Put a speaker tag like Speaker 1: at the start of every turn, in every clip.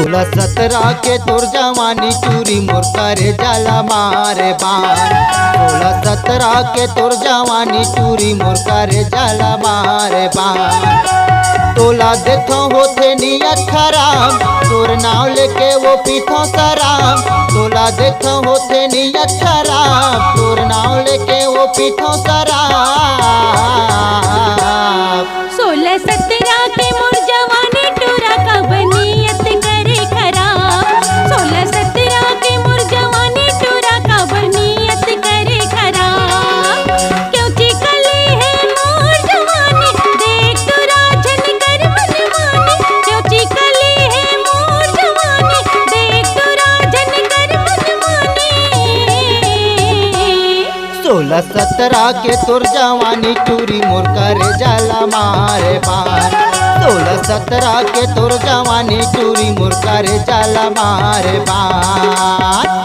Speaker 1: 16-17 के तोर जवानी चूरी मोर करे जाला मारे बान। 16-17 के तोर जवानी चूरी मोर करे जाला मारे बान। तोला देखो होते नियत खराब, तोर नाव लेके वो पीठो शराब। तोला देखो होते नियत खराब, तोर नाव लेके वो पीठो शराब।
Speaker 2: 16-17 के मोर जवानी टूरा का बनियत करे खराब। 16-17 के मोर जवानी टूरा का बनियत करे खराब। क्यों चिकली है मोर जवानी देख तोरा झन कर मनमानी। क्यों चिकली है मोर जवानी देख तोरा झन कर मनमानी।
Speaker 1: 16-17 के तोर जवानी चूरी मोर करे जाला मारे बान। 16-17 के तोर जवानी चूरी मोर करे जाला मारे बान।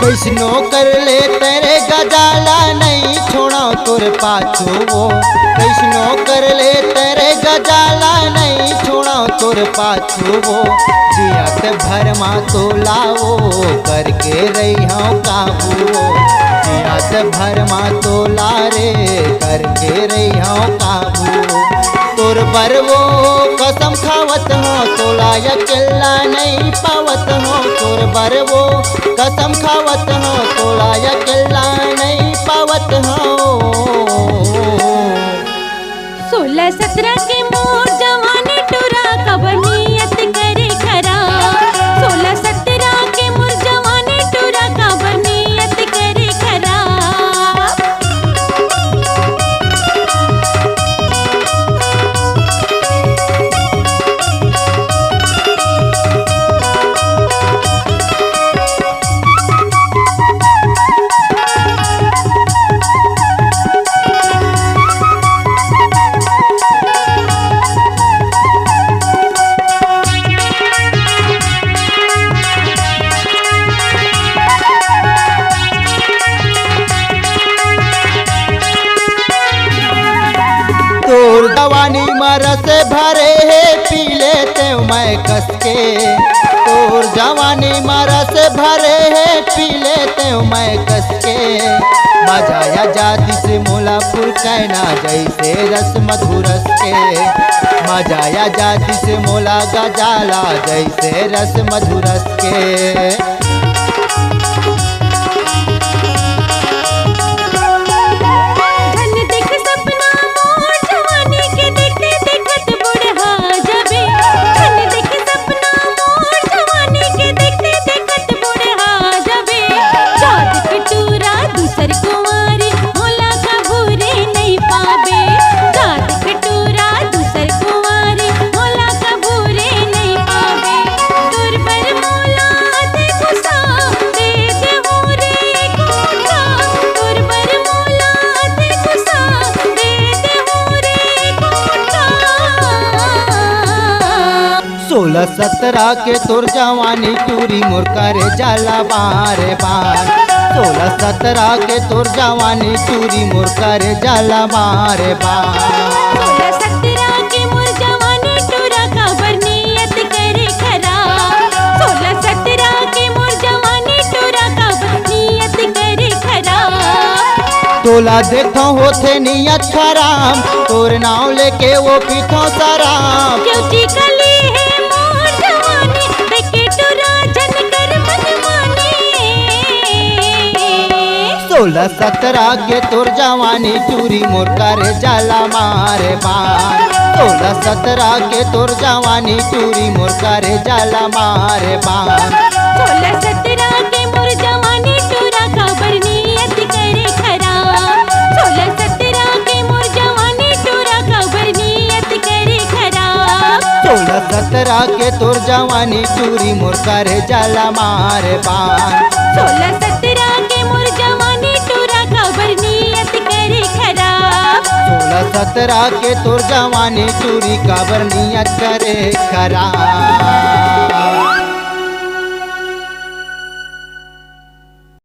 Speaker 1: कैसनो कर ले तेरे गजाला नहीं छोड़ा तोर पाछू वो। कैसनो कर ले तेरे गजाला नहीं छोड़ा तोर पाछू वो। जियत भरमा तो लाओ करके रही हूँ काबू। जियत भरमा तो ला रे करके रही हूँ काबू। तोर पर वो कसम खावत हो तोला अकेला नहीं पावत हो। तोर पर वो कसम खावत हो तोला अकेला नहीं पावत हो।
Speaker 2: 16-17 के मोर जवानी टूरा का बनियत करे खराब। 16-17 के मोर जवानी टूरा का बनियत करे खराब।
Speaker 1: तोर जवानी मरस भरे है पी लेते मैं कस के। तोर जवानी मरस भरे है पी लेते मैं कस के। मजाया जाति से मोलापुर कहना जैसे रस मधुरस के। मजाया जाति से मोला गजाला जैसे रस मधुरस के। सोलह 17 के तोर जवानी चूरी मोर करे जाला बारे बार। 16-17 के तोर जवानी चूरी मोर करे जाला बारे बार।
Speaker 2: 16-17 के मोर जवानी टूरा का बनियत करे खराब। 16-17 के मोर जवानी टूरा का बनियत करे खराब।
Speaker 1: तोला देखो होते नियत खराब, तोर नाव लेके वो पीठो शराब।
Speaker 2: क्यों चिकली है
Speaker 1: 16-17 के तोर जवानी टूरी मोर करे जाला मारे बान 16-17 के तोर जवानी टूरी मोर करे जाला मारे बान
Speaker 2: 16-17 के मोर जवानी टूरा खबर नियत करे खराब 16-17 के मोर जवानी टूरा खबर नियत करे खराब
Speaker 1: 16-17 के तोर जवानी टूरी मोर करे जाला मारे बान
Speaker 2: 16-17 के मोर जवानी टूरा खबर नियत करे खराब
Speaker 1: 16-17 के तोर जवानी टूरी काबर नियत करे खराब।